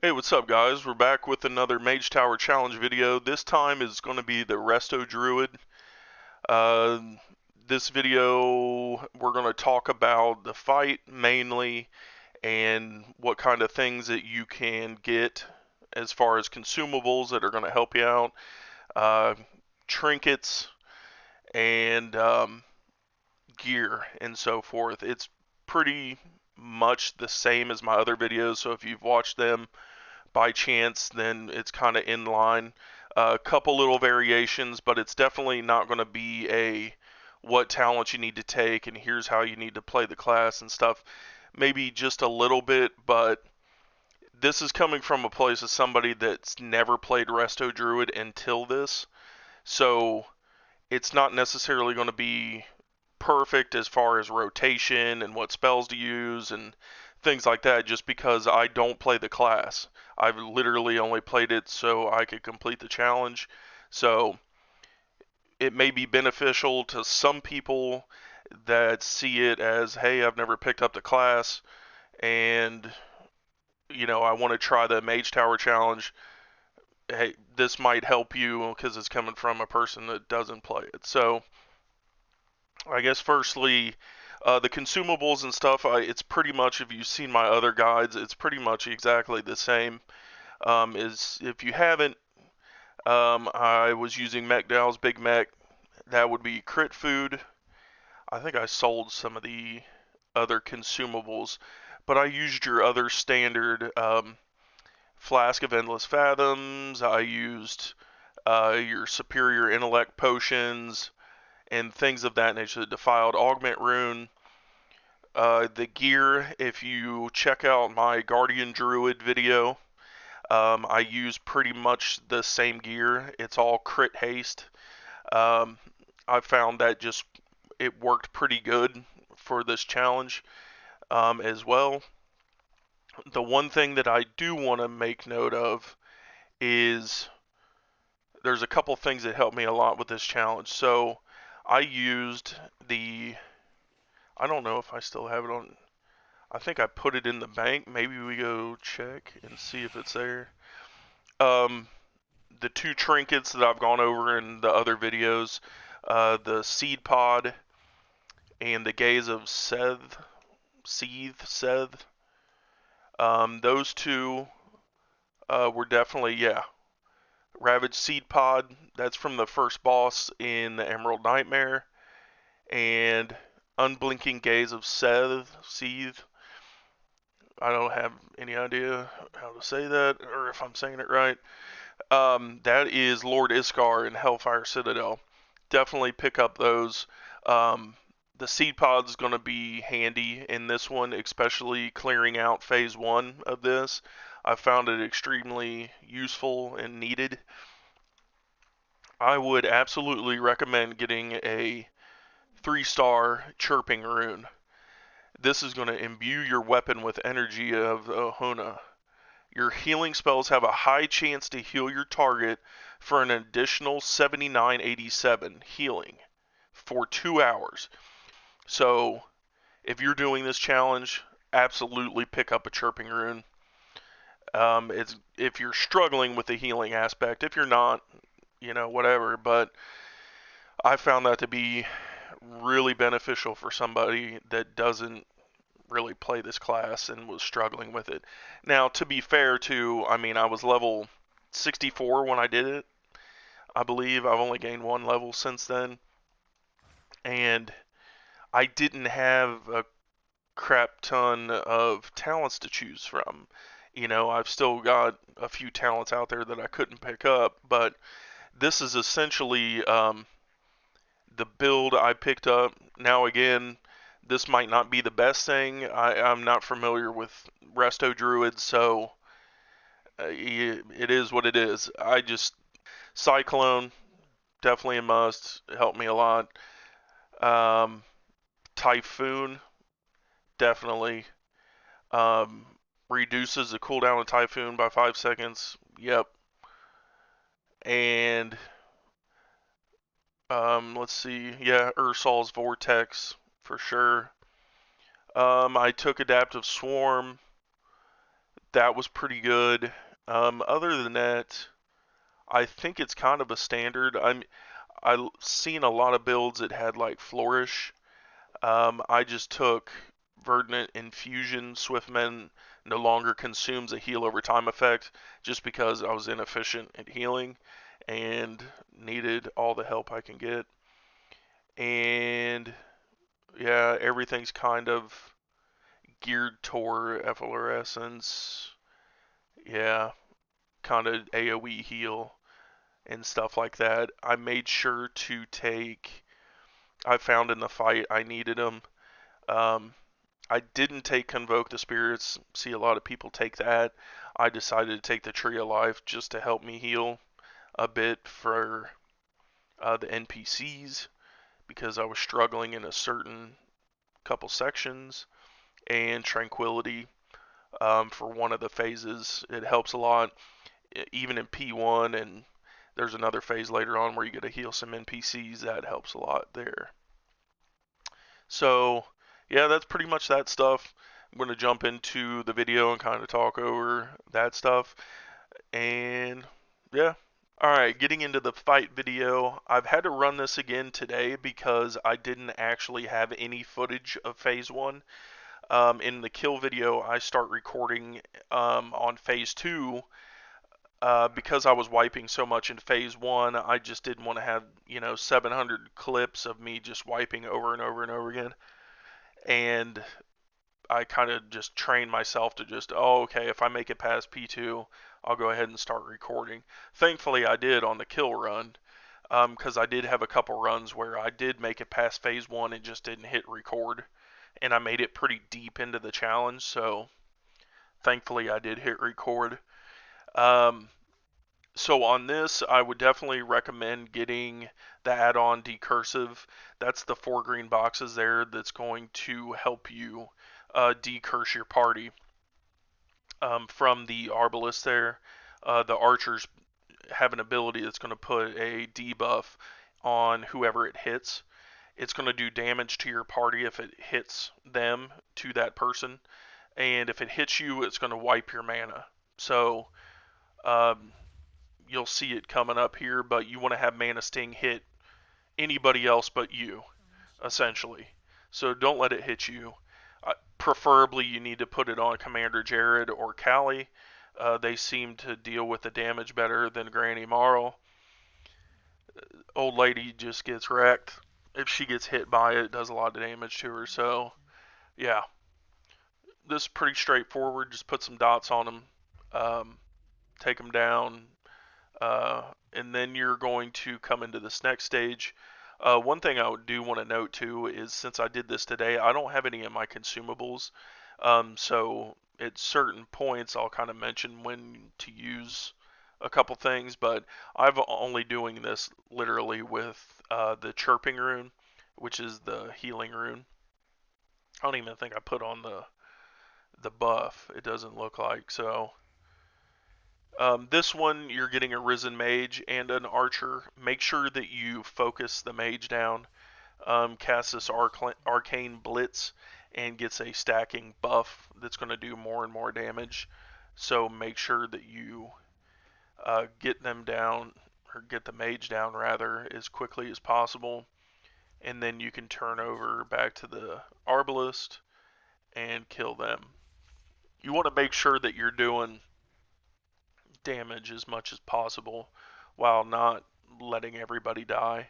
Hey, what's up, guys? We're back with another Mage Tower Challenge video. This time is going to be the Resto Druid. Uh, this video, we're going to talk about the fight mainly and what kind of things that you can get as far as consumables that are going to help you out, uh, trinkets, and gear and so forth. It's pretty much the same as my other videos, so if you've watched them by chance, then it's kind of in line. A couple little variations, but it's definitely not going to be a what talent you need to take and here's how you need to play the class and stuff. Maybe just a little bit, but this is coming from a place of somebody that's never played Resto Druid until this. So it's not necessarily going to be perfect as far as rotation and what spells to use and things like that, just because I don't play the class. I've literally only played it so I could complete the challenge. So it may be beneficial to some people that see it as, hey, I've never picked up the class and I want to try the Mage Tower challenge. Hey, this might help you because it's coming from a person that doesn't play it. So I guess firstly, the consumables and stuff, it's pretty much, if you've seen my other guides, it's pretty much exactly the same. If you haven't, I was using McDowell's Big Mac. That would be crit food. I think I sold some of the other consumables, but I used your other standard Flask of Endless Fathoms. I used your Superior Intellect potions and things of that nature. The Defiled Augment Rune. The gear, if you check out my Guardian Druid video, I use pretty much the same gear. It's all crit haste. Um, I found that just it worked pretty good for this challenge as well. The one thing that I do want to make note of is there's a couple things that helped me a lot with this challenge. So I used I don't know if I still have it on. I think I put it in the bank. Maybe we go check and see if it's there. Um, the two trinkets that I've gone over in the other videos, the seed pod and the gaze of Seth. Those two were definitely, yeah. Ravaged seed pod, that's from the first boss in the Emerald Nightmare, and unblinking gaze of Seeth. I don't have any idea how to say that or if I'm saying it right. That is Lord Iskar in Hellfire Citadel. Definitely pick up those. The seed pod is going to be handy in this one, especially clearing out phase 1 of this. I found it extremely useful and needed. I would absolutely recommend getting a 3-star chirping rune. This is going to imbue your weapon with energy of Ohuna. Your healing spells have a high chance to heal your target for an additional 7987 healing for 2 hours. So, if you're doing this challenge, absolutely pick up a chirping rune. If you're struggling with the healing aspect. If you're not, whatever. But I found that to be really beneficial for somebody that doesn't really play this class and was struggling with it. Now, to be fair too, I mean, I was level 64 when I did it. I believe I've only gained 1 level since then. And I didn't have a crap ton of talents to choose from. I've still got a few talents out there that I couldn't pick up, but this is essentially the build I picked up. Now, again, this might not be the best thing. I'm not familiar with Resto Druid, so it is what it is. Cyclone, definitely a must. It helped me a lot. Um, Typhoon, definitely. Um, Reduces the cooldown of Typhoon by 5 seconds. Yep. And let's see. Yeah, Ursol's Vortex for sure. I took Adaptive Swarm. that was pretty good. Other than that, I think it's kind of a standard. I've seen a lot of builds that had like Flourish. I just took Verdant Infusion. Swiftman no longer consumes a heal over time effect just because I was inefficient at healing and needed all the help I can get. And yeah, everything's kind of geared toward efflorescence. Yeah, kind of AoE heal and stuff like that. I made sure to take. I found in the fight I needed them. Um, I didn't take Convoke the Spirits. See a lot of people take that. I decided to take the Tree of Life just to help me heal a bit for the NPCs because I was struggling in a certain couple sections, and Tranquility for one of the phases. It helps a lot, even in P1, and there's another phase later on where you get to heal some NPCs. That helps a lot there. So, yeah, that's pretty much that stuff. I'm going to jump into the video and kind of talk over that stuff. And, yeah. Alright, getting into the fight video. I've had to run this again today because I didn't actually have any footage of Phase 1. In the kill video, I start recording on Phase 2 because I was wiping so much in Phase 1. I just didn't want to have, 700 clips of me just wiping over and over and over again. And I kind of just trained myself to just, oh, okay, if I make it past P2, I'll go ahead and start recording. Thankfully, I did on the kill run, because I did have a couple runs where I did make it past Phase 1 and just didn't hit record. And I made it pretty deep into the challenge, so thankfully I did hit record. So on this, I would definitely recommend getting the add-on Decursive. That's the 4 green boxes there that's going to help you decurse your party. From the Arbalest there, the archers have an ability that's going to put a debuff on whoever it hits. It's going to do damage to your party if it hits them to that person. And if it hits you, it's going to wipe your mana. So, you'll see it coming up here, but you want to have Mana Sting hit anybody else but you, essentially. So don't let it hit you. Preferably, you need to put it on Commander Jared or Callie. They seem to deal with the damage better than Granny Marl. Old lady just gets wrecked. If she gets hit by it, it does a lot of damage to her. So, yeah. This is pretty straightforward. Just put some dots on them. Take them down. And then you're going to come into this next stage. One thing I do want to note too is since I did this today, I don't have any of my consumables. So at certain points, I'll kind of mention when to use a couple things, but I'm only doing this literally with the chirping rune, which is the healing rune. I don't even think I put on the buff. It doesn't look like so. This one, you're getting a Risen Mage and an Archer. Make sure that you focus the Mage down. Cast this Arcane Blitz and gets a stacking buff that's going to do more and more damage. So make sure that you get them down, or get the Mage down rather, as quickly as possible. And then you can turn over back to the Arbalest and kill them. You want to make sure that you're doing damage as much as possible while not letting everybody die.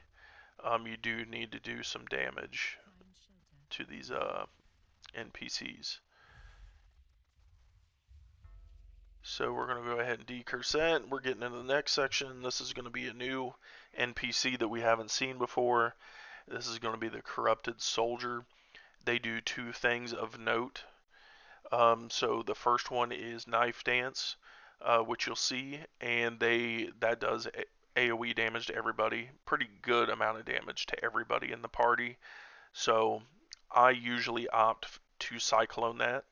You do need to do some damage to these NPCs. So we're going to go ahead and decurse that. We're getting into the next section. This is going to be a new NPC that we haven't seen before. This is going to be the Corrupted Soldier. They do 2 things of note. So the first one is Knife Dance, which you'll see, and that does AoE damage to everybody. Pretty good amount of damage to everybody in the party. So I usually opt to Cyclone that.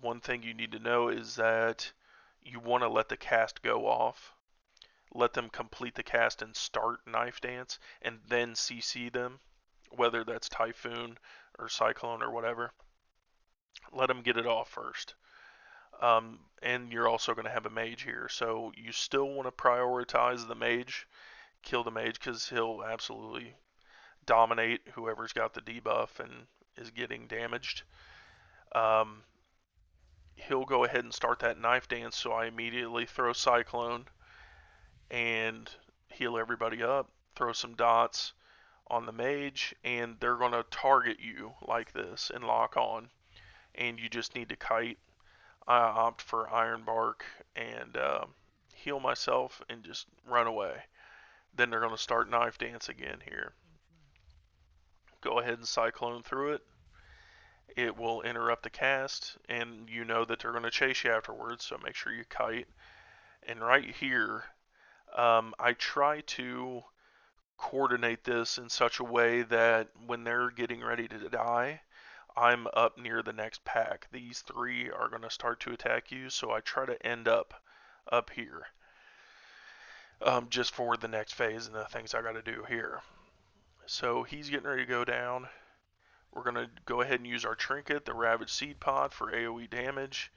One thing you need to know is that you want to let the cast go off. Let them complete the cast and start Knife Dance, and then CC them, whether that's Typhoon or Cyclone or whatever. Let them get it off first. And you're also going to have a mage here, so you still want to prioritize the mage, kill the mage, because he'll absolutely dominate whoever's got the debuff and is getting damaged. Um, he'll go ahead and start that knife dance, so I immediately throw Cyclone and heal everybody up, throw some dots on the mage, and they're going to target you like this and lock on, and you just need to kite. I opt for Iron Bark and heal myself and just run away. Then they're going to start Knife Dance again here. Go ahead and Cyclone through it. It will interrupt the cast, and you know that they're going to chase you afterwards, so make sure you kite. And right here, I try to coordinate this in such a way that when they're getting ready to die, I'm up near the next pack. These three are going to start to attack you, so I try to end up here, just for the next phase and the things I got to do here. So he's getting ready to go down. We're going to go ahead and use our Trinket, the Ravage Seed Pod, for AoE damage,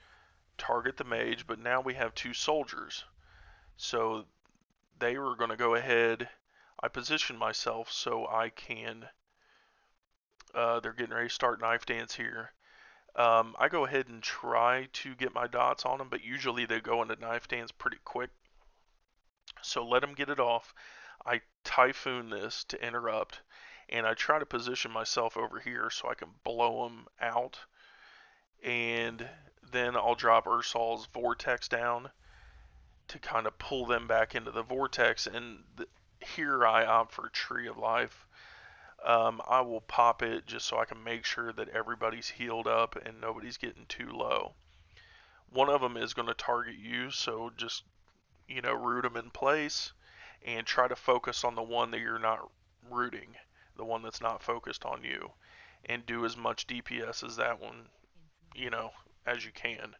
target the mage, but now we have two soldiers. So they were going to go ahead, I position myself so I can, they're getting ready to start Knife Dance here. I go ahead and try to get my dots on them, but usually they go into Knife Dance pretty quick. So let them get it off. I Typhoon this to interrupt, and I try to position myself over here so I can blow them out. And then I'll drop Ursol's Vortex down to kind of pull them back into the Vortex. And here I opt for Tree of Life. I will pop it just so I can make sure that everybody's healed up and nobody's getting too low. One of them is going to target you, so just, root them in place and try to focus on the one that you're not rooting, the one that's not focused on you, and do as much DPS as that one, as you can.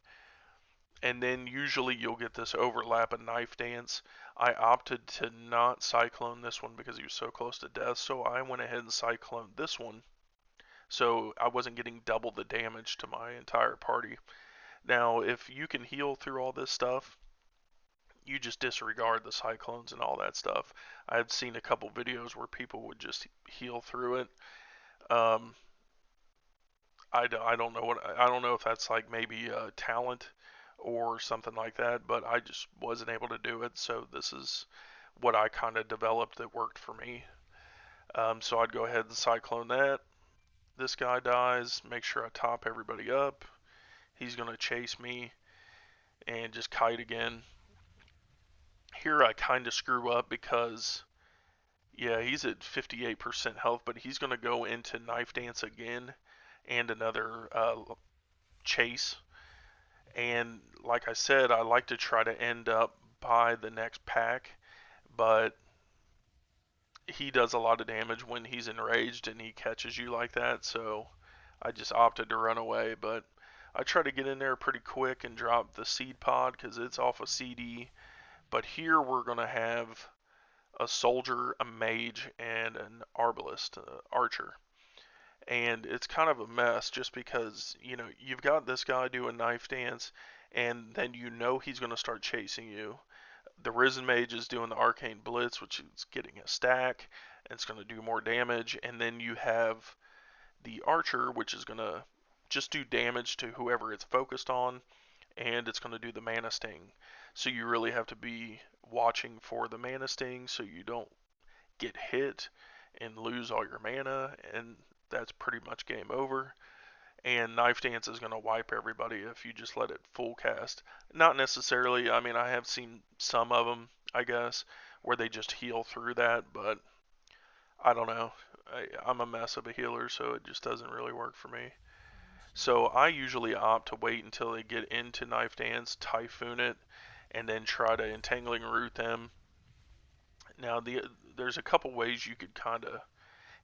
And then usually you'll get this overlap of Knife Dance. I opted to not Cyclone this one because he was so close to death, so I went ahead and Cycloned this one, so I wasn't getting double the damage to my entire party. Now, if you can heal through all this stuff, you just disregard the cyclones and all that stuff. I've seen a couple videos where people would just heal through it. I don't know I don't know if that's like maybe talent or something like that, but I just wasn't able to do it. So this is what I kind of developed that worked for me. So I'd go ahead and cyclone that. This guy dies. Make sure I top everybody up. He's gonna chase me and just kite again. Here I kind of screw up because, yeah, he's at 58% health, but he's going to go into Knife Dance again and another chase. And like I said, I like to try to end up by the next pack, but he does a lot of damage when he's enraged and he catches you like that, so I just opted to run away. But I try to get in there pretty quick and drop the seed pod because it's off a CD. But here we're going to have a soldier, a mage, and an arbalist, archer. And it's kind of a mess just because, you've got this guy doing Knife Dance, and then he's going to start chasing you. The Risen Mage is doing the Arcane Blitz, which is getting a stack, and it's going to do more damage. And then you have the Archer, which is going to just do damage to whoever it's focused on, and it's going to do the Mana Sting. So you really have to be watching for the Mana Sting so you don't get hit and lose all your mana, and that's pretty much game over. And Knife Dance is going to wipe everybody if you just let it full cast. Not necessarily, I mean, I have seen some of them, I guess, where they just heal through that, but I don't know. I'm a mess of a healer, so it just doesn't really work for me. So I usually opt to wait until they get into Knife Dance, Typhoon it, and then try to Entangling Root them. Now, there's a couple ways you could kind of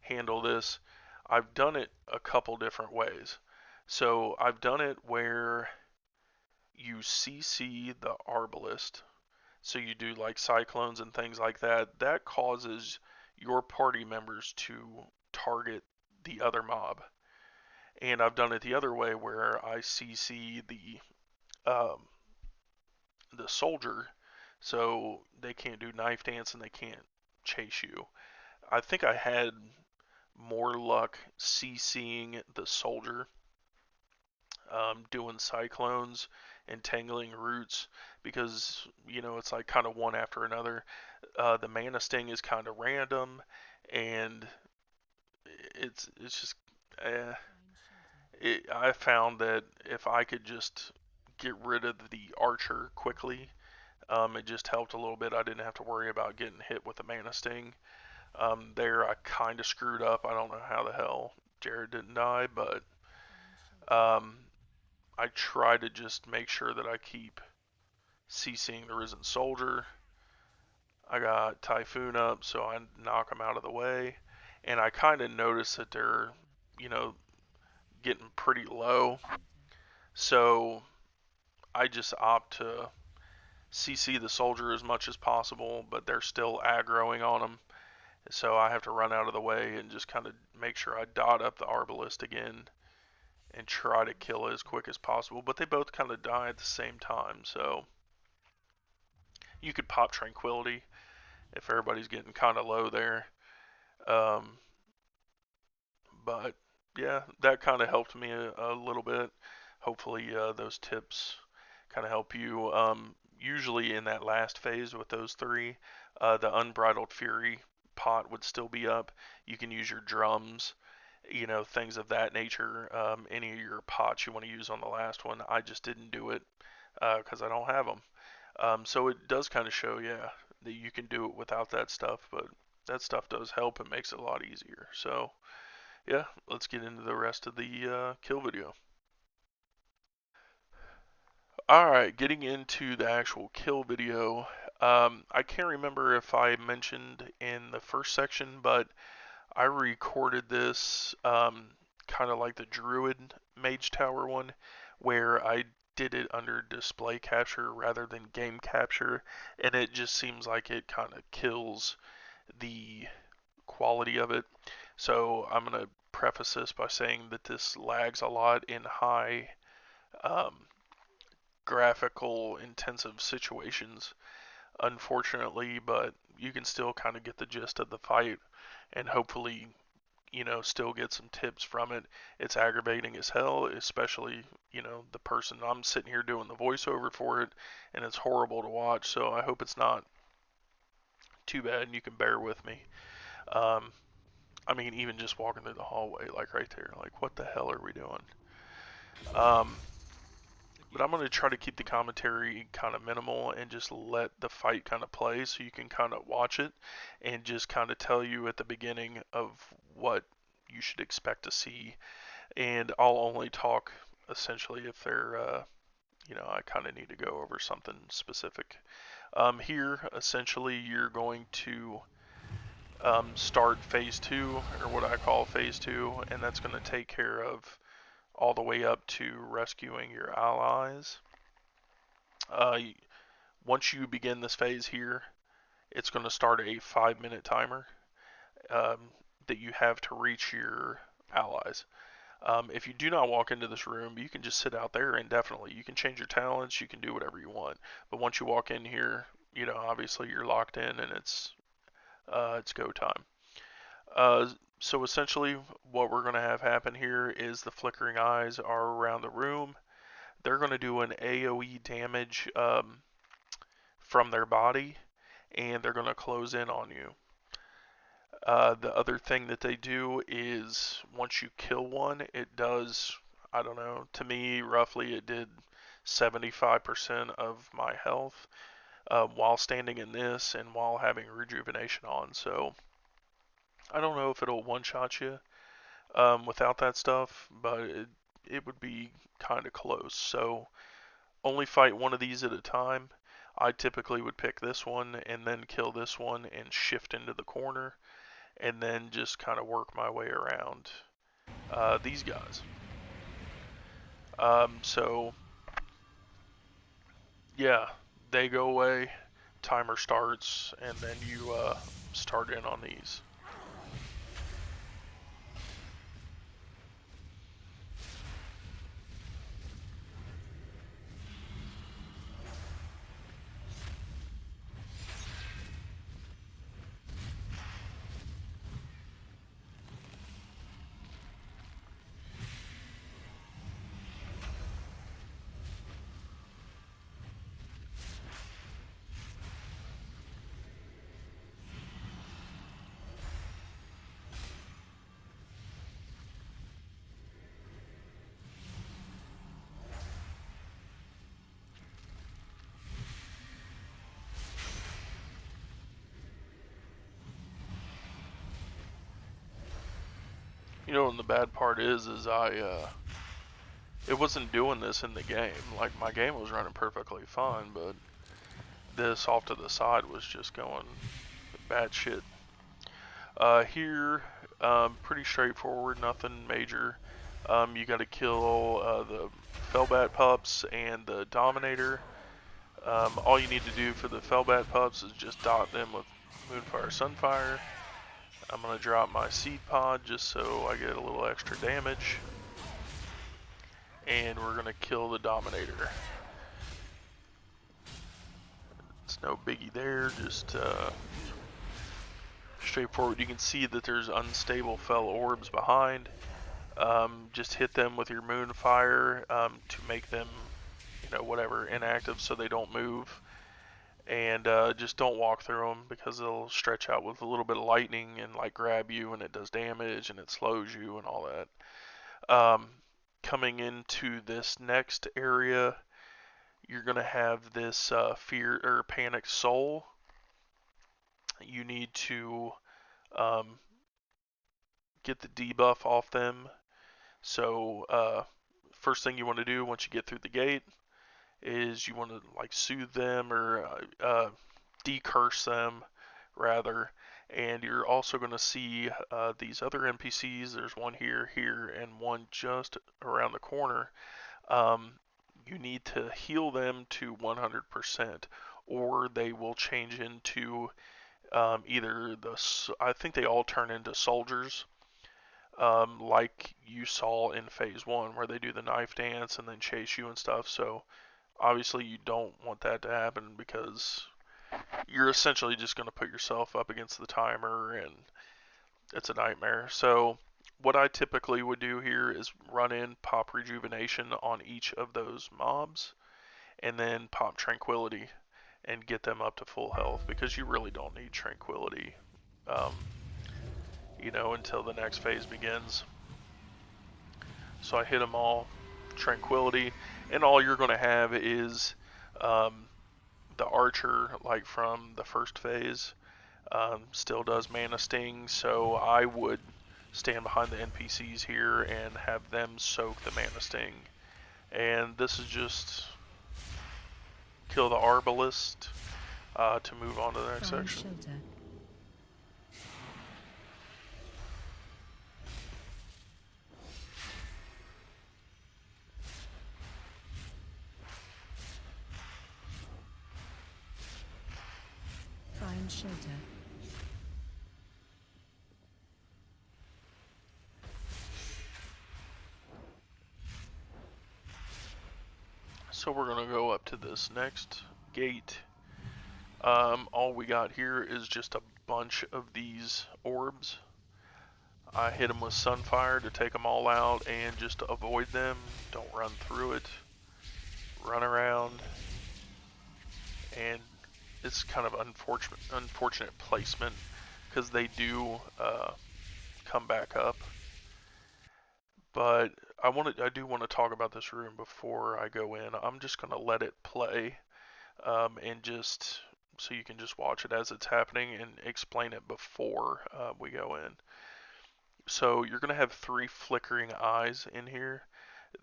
handle this. I've done it a couple different ways. So I've done it where you CC the Arbalist. So you do like cyclones and things like that. That causes your party members to target the other mob. And I've done it the other way where I CC the um, the soldier, so they can't do knife dance and they can't chase you. I think I had more luck CCing the soldier, doing cyclones and tangling roots because it's like kind of one after another. The mana sting is kind of random, and it's just eh. I found that if I could just get rid of the archer quickly, it just helped a little bit. I didn't have to worry about getting hit with the mana sting. There I kind of screwed up. I don't know how the hell Jared didn't die, but um, I try to just make sure that I keep CCing the Risen Soldier. I got Typhoon up, so I knock them out of the way. And I kind of notice that they're, you know, getting pretty low. So I just opt to CC the soldier as much as possible, but they're still aggroing on them. So I have to run out of the way and just kind of make sure I dot up the Arbalist again and try to kill it as quick as possible. But they both kind of die at the same time, so you could pop Tranquility if everybody's getting kind of low there. Um, but yeah, that kind of helped me a little bit. Hopefully, those tips kind of help you. Usually, in that last phase with those three, the Unbridled Fury pot would still be up. You can use your drums, things of that nature. Any of your pots you want to use on the last one. I just didn't do it because I don't have them. So it does kind of show, yeah, that you can do it without that stuff, but that stuff does help and makes it a lot easier. So yeah, let's get into the rest of the kill video. Alright, getting into the actual kill video. I can't remember if I mentioned in the first section, but I recorded this kind of like the Druid Mage Tower one, where I did it under display capture rather than game capture, and it just seems like it kind of kills the quality of it. So I'm going to preface this by saying that this lags a lot in high um, graphical intensive situations, unfortunately, but you can still kind of get the gist of the fight and hopefully still get some tips from it. It's aggravating as hell, especially, the person I'm sitting here doing the voiceover for it, and it's horrible to watch, so I hope it's not too bad and you can bear with me. Um, I mean, even just walking through the hallway, like right there, like what the hell are we doing? Um, but I'm going to try to keep the commentary kind of minimal and just let the fight kind of play so you can kind of watch it and just kind of tell you at the beginning of what you should expect to see. And I'll only talk essentially if they're, I kind of need to go over something specific. Here, essentially, you're going to start phase 2, or what I call phase 2, and that's going to take care of all the way up to rescuing your allies. Once you begin this phase here, it's going to start a 5-minute timer that you have to reach your allies. If you do not walk into this room, you can just sit out there indefinitely. You can change your talents, you can do whatever you want. But once you walk in here, obviously you're locked in and it's go time. So essentially, what we're going to have happen here is the flickering eyes are around the room. They're going to do an AoE damage from their body, and they're going to close in on you. The other thing that they do is once you kill one, it does, I don't know, to me, roughly it did 75% of my health while standing in this and while having rejuvenation on. So I don't know if it'll one-shot you without that stuff, but it would be kind of close. So only fight one of these at a time. I typically would pick this one and then kill this one and shift into the corner and then just kind of work my way around these guys. So yeah, they go away, timer starts, and then you start in on these. You know, and the bad part is it wasn't doing this in the game. Like, my game was running perfectly fine, but this off to the side was just going bad shit. Here, pretty straightforward, nothing major. You got to kill the Fellbat pups and the Dominator. All you need to do for the Fellbat pups is just dot them with Moonfire Sunfire. I'm going to drop my Seed Pod just so I get a little extra damage. And we're going to kill the Dominator. It's no biggie there, just straightforward. You can see that there's unstable Fel orbs behind. Just hit them with your Moonfire to make them, you know, whatever, inactive so they don't move. And just don't walk through them because they'll stretch out with a little bit of lightning and like grab you, and it does damage and it slows you and all that. Coming into this next area, you're gonna have this fear or panic soul. You need to get the debuff off them. So first thing you want to do once you get through the gate is you want to like soothe them or decurse them rather, and you're also going to see these other NPCs. There's one here, and one just around the corner. You need to heal them to 100%, or they will change into either I think they all turn into soldiers, like you saw in phase 1 where they do the knife dance and then chase you and stuff. So obviously you don't want that to happen because you're essentially just going to put yourself up against the timer and it's a nightmare. So what I typically would do here is run in, pop rejuvenation on each of those mobs, and then pop tranquility and get them up to full health, because you really don't need tranquility, you know, until the next phase begins. So I hit them all, tranquility, and all you're going to have is the archer, like from the first phase, still does mana sting, so I would stand behind the NPCs here and have them soak the mana sting. And this is just kill the Arbalist to move on to the next section. Shelter. Find shelter. So we're going to go up to this next gate. All we got here is just a bunch of these orbs. I hit them with Sunfire to take them all out and just to avoid them. Don't run through it. Run around. And it's kind of unfortunate placement because they do come back up. But I do want to talk about this room before I go in. I'm just going to let it play, and just so you can just watch it as it's happening and explain it before we go in. So you're going to have 3 flickering eyes in here.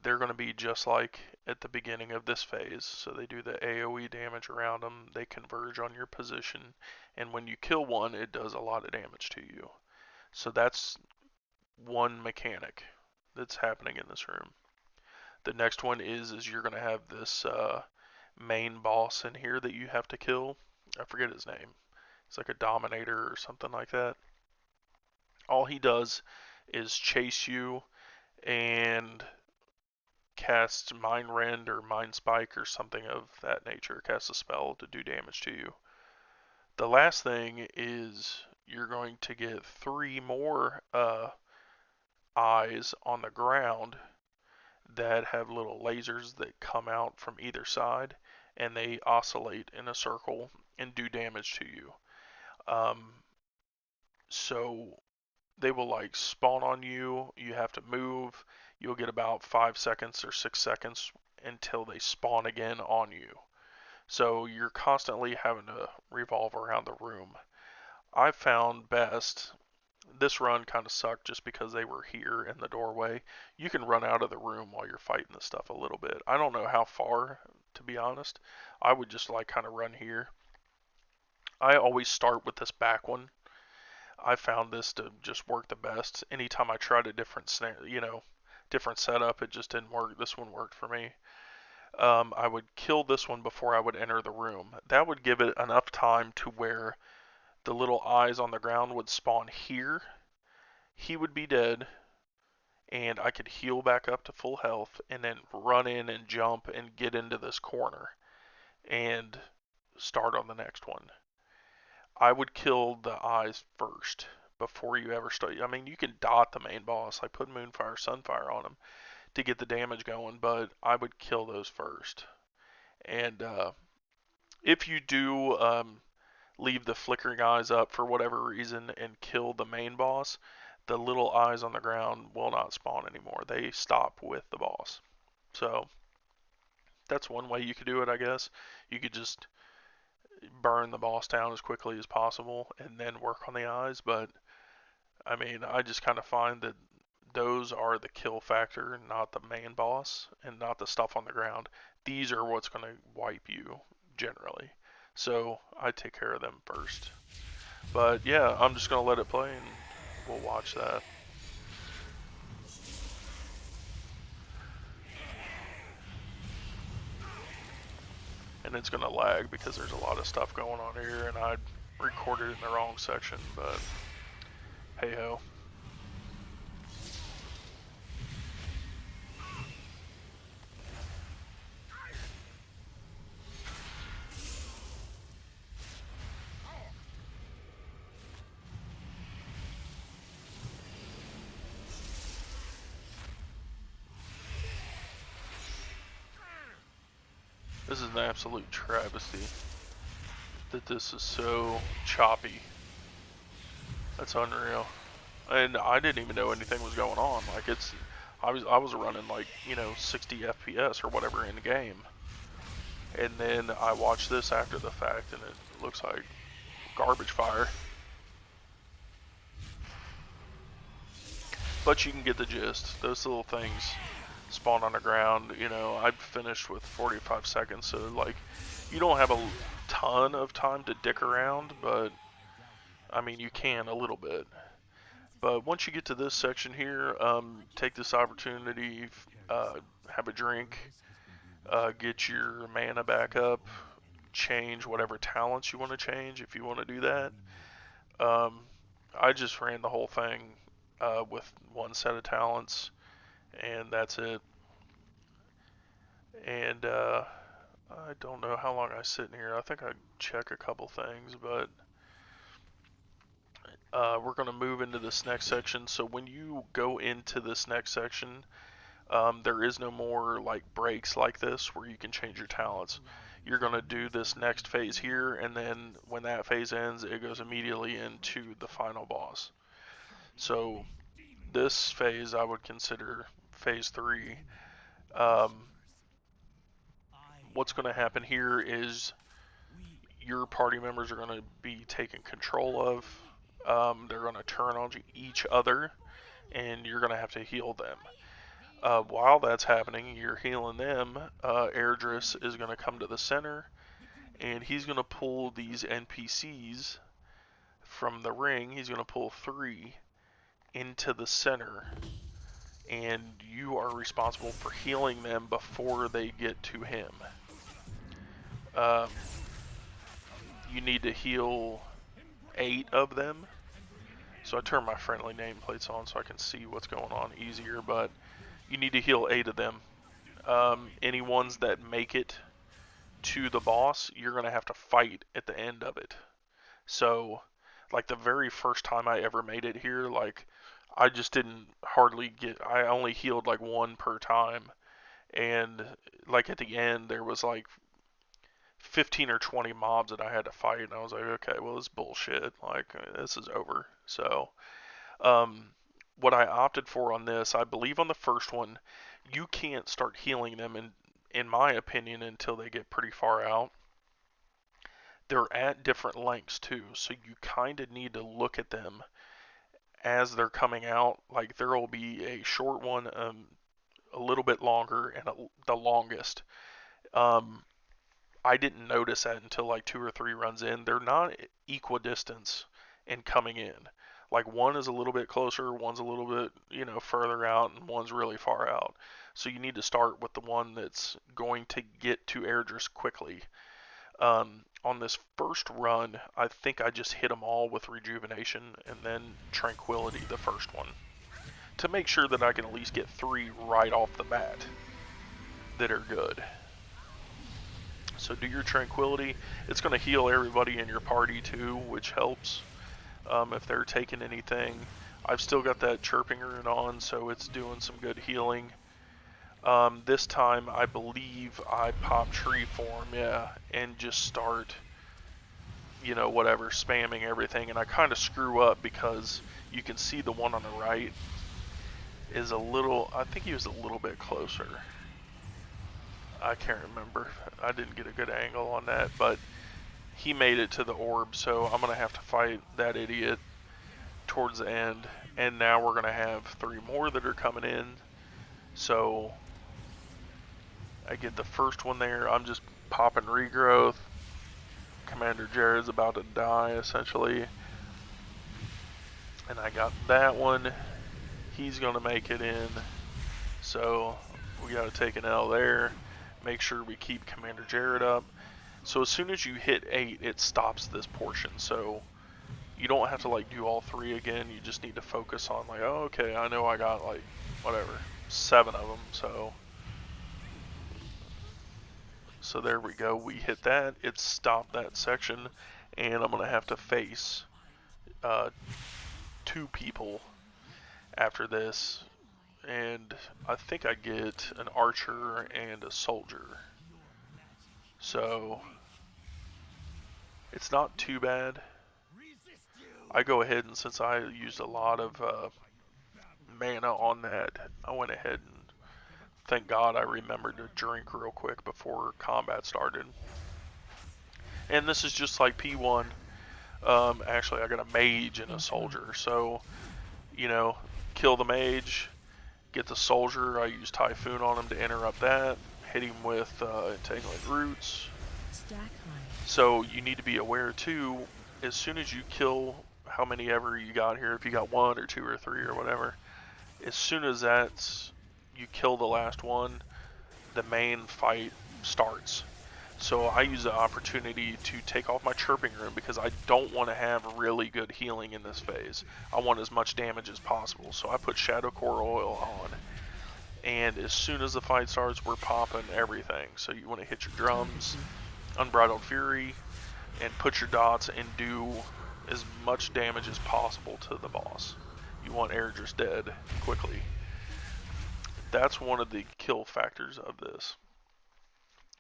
They're going to be just like at the beginning of this phase. So they do the AoE damage around them. They converge on your position, and when you kill one, it does a lot of damage to you. So that's one mechanic that's happening in this room. The next one is you're going to have this main boss in here that you have to kill. I forget his name. It's like a Dominator or something like that. All he does is chase you and cast Mind Rend or Mind Spike or something of that nature. Cast a spell to do damage to you. The last thing is you're going to get 3 more eyes on the ground that have little lasers that come out from either side, and they oscillate in a circle and do damage to you. So they will like spawn on you. You have to move. You'll get about 5 seconds or 6 seconds until they spawn again on you. So you're constantly having to revolve around the room. I found best This run kind of sucked just because they were here in the doorway. You can run out of the room while you're fighting this stuff a little bit. I don't know how far, to be honest. I would just like kind of run here. I always start with this back one. I found this to just work the best. Anytime I tried a different different setup, it just didn't work. This one worked for me. I would kill this one before I would enter the room. That would give it enough time to where the little eyes on the ground would spawn here. He would be dead, and I could heal back up to full health and then run in and jump and get into this corner and start on the next one. I would kill the eyes first before you ever start. I mean, you can dot the main boss, like put Moonfire, Sunfire on him to get the damage going, but I would kill those first. And if you do leave the flickering eyes up for whatever reason and kill the main boss, the little eyes on the ground will not spawn anymore. They stop with the boss. So that's one way you could do it, I guess. You could just burn the boss down as quickly as possible and then work on the eyes, but I mean, I just kind of find that those are the kill factor, not the main boss and not the stuff on the ground. These are what's going to wipe you generally. So I take care of them first. But yeah, I'm just going to let it play and we'll watch that. And it's going to lag because there's a lot of stuff going on here and I recorded in the wrong section, but hey ho. This is an absolute travesty that this is so choppy. That's unreal. And I didn't even know anything was going on. Like I was running like 60 FPS or whatever in the game, and then I watched this after the fact, and it looks like garbage fire. But you can get the gist. Those little things spawn on the ground. I finished with 45 seconds, so like you don't have a ton of time to dick around, but I mean you can a little bit. But once you get to this section here, take this opportunity, have a drink, get your mana back up, change whatever talents you want to change if you want to do that. I just ran the whole thing with one set of talents, and that's it. And I don't know how long I sit in here. I think I check a couple things, but we're going to move into this next section. So when you go into this next section, there is no more like breaks like this where you can change your talents. You're going to do this next phase here, and then when that phase ends, it goes immediately into the final boss. So this phase I would consider phase 3. What's going to happen here is your party members are going to be taken control of. They're going to turn on each other, and you're going to have to heal them. While that's happening, you're healing them. Airdris is going to come to the center, and he's going to pull these NPCs from the ring. He's going to pull 3 into the center, and you are responsible for healing them before they get to him. You need to heal 8 of them. So I turn my friendly nameplates on so I can see what's going on easier, but you need to heal 8 of them. Any ones that make it to the boss, you're going to have to fight at the end of it. So, like the very first time I ever made it here, like I just didn't hardly get, I only healed like 1 per time. And like at the end, there was like 15 or 20 mobs that I had to fight, and I was like, okay, well, this is bullshit. Like, this is over. So, what I opted for on this, I believe on the first one, you can't start healing them, in my opinion, until they get pretty far out. They're at different lengths, too, so you kind of need to look at them as they're coming out, like there will be a short one, a little bit longer, and the longest. Um, I didn't notice that until like 2 or 3 runs in. They're not equidistant in coming in. Like one is a little bit closer, one's a little bit, further out, and one's really far out. So you need to start with the one that's going to get to Airdris quickly. On this first run, I think I just hit them all with Rejuvenation and then Tranquility, the first one, to make sure that I can at least get 3 right off the bat that are good. So do your Tranquility. It's going to heal everybody in your party too, which helps if they're taking anything. I've still got that Chirping Rune on, so it's doing some good healing. This time, I believe I pop Tree Form, yeah, and just start, whatever, spamming everything. And I kind of screw up because you can see the one on the right is a little, I think he was a little bit closer. I can't remember. I didn't get a good angle on that, but he made it to the orb, so I'm going to have to fight that idiot towards the end. And now we're going to have 3 more that are coming in. So I get the first one there. I'm just popping Regrowth. Commander Jared's about to die, essentially. And I got that one. He's going to make it in. So we got to take an L there. Make sure we keep Commander Jared up. So as soon as you hit 8, it stops this portion. So you don't have to like do all 3 again. You just need to focus on like, oh, okay, I know I got like, whatever, 7 of them. So there we go. We hit that. It stopped that section. And I'm going to have to face 2 people after this. And I think I get an archer and a soldier. So it's not too bad. I go ahead, and since I used a lot of mana on that, I went ahead and thank God I remembered to drink real quick before combat started. And this is just like P1. Actually, I got a mage and a soldier. So, kill the mage, get the soldier. I use Typhoon on him to interrupt that. Hit him with Entangling Roots. So you need to be aware too, as soon as you kill how many ever you got here, if you got 1 or 2 or 3 or whatever, as soon as you kill the last one, the main fight starts. So I use the opportunity to take off my Chirping Rune because I don't want to have really good healing in this phase. I want as much damage as possible. So I put Shadow Core Oil on. And as soon as the fight starts, we're popping everything. So you want to hit your drums, Unbridled Fury, and put your dots and do as much damage as possible to the boss. You want Airdris dead quickly. That's one of the kill factors of this.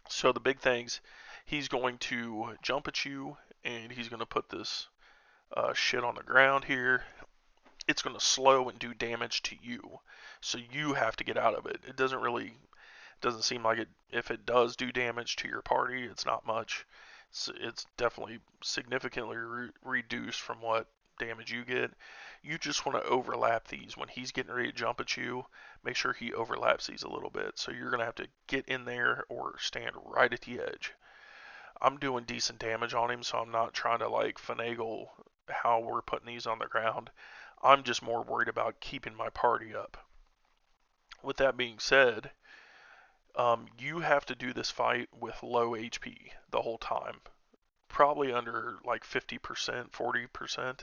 So the big things, he's going to jump at you, and he's going to put this shit on the ground here. It's going to slow and do damage to you. So you have to get out of it. It doesn't seem like it. If it does do damage to your party, it's not much. It's definitely significantly reduced from what damage you get. You just want to overlap these. When he's getting ready to jump at you, make sure he overlaps these a little bit. So you're going to have to get in there or stand right at the edge. I'm doing decent damage on him, so I'm not trying to like finagle how we're putting these on the ground. I'm just more worried about keeping my party up. With that being said, you have to do this fight with low HP the whole time. Probably under like 50%, 40%.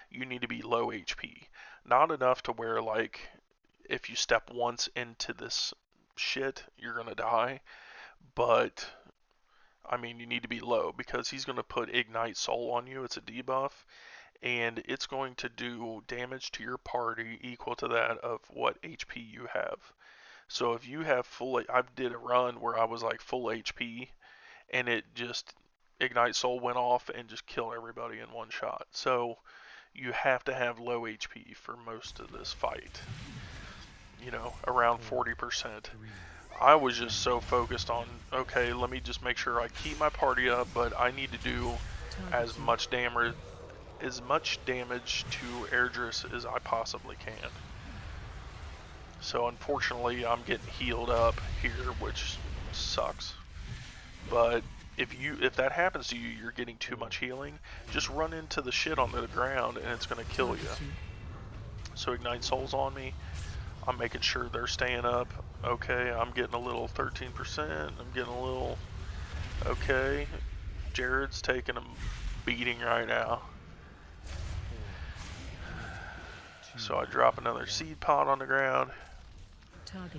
You need to be low HP. Not enough to where like if you step once into this shit, you're going to die. But I mean, you need to be low because he's going to put Ignite Soul on you. It's a debuff. And it's going to do damage to your party equal to that of what HP you have. So if you have I did a run where I was like full HP, and it just Ignite Soul went off and just killed everybody in one shot. So you have to have low HP for most of this fight. Around 40%. I was just so focused on, okay, let me just make sure I keep my party up, but I need to do as much damage as much damage to Airdris as I possibly can. So unfortunately, I'm getting healed up here, which sucks. But if that happens to you, you're getting too much healing, just run into the shit on the ground and it's gonna kill you. So Ignite Soul's on me. I'm making sure they're staying up. Okay, I'm getting a little 13%. I'm getting a little... Okay. Jared's taking a beating right now. So I drop another seed pod on the ground.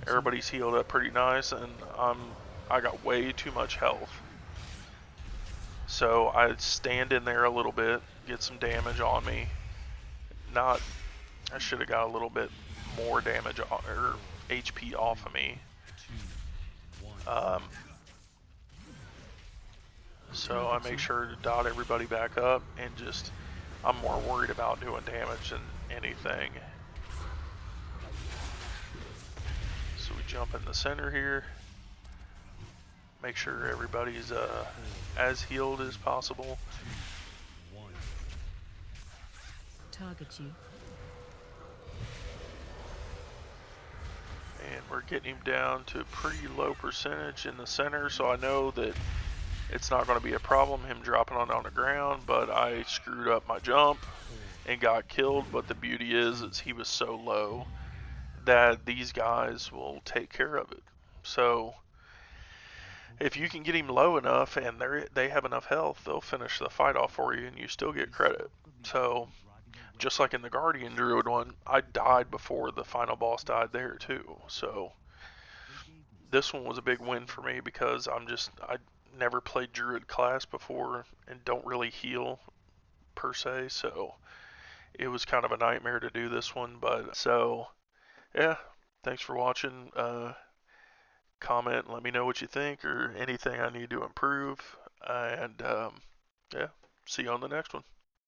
Everybody's healed up pretty nice, and I got way too much health. So I stand in there a little bit, get some damage on me. I should have got a little bit more damage or HP off of me. So I make sure to dot everybody back up, and I'm more worried about doing damage than anything. So we jump in the center here. Make sure everybody's as healed as possible. Target you. And we're getting him down to a pretty low percentage in the center, so I know that it's not going to be a problem him dropping on the ground, but I screwed up my jump and got killed. But the beauty is he was so low that these guys will take care of it. So if you can get him low enough and they have enough health, they'll finish the fight off for you and you still get credit. So just like in the Guardian Druid one, I died before the final boss died there too. So this one was a big win for me because I never played Druid class before and don't really heal per se, so it was kind of a nightmare to do this one. But so yeah, thanks for watching. Comment and let me know what you think or anything I need to improve, and yeah, see you on the next one.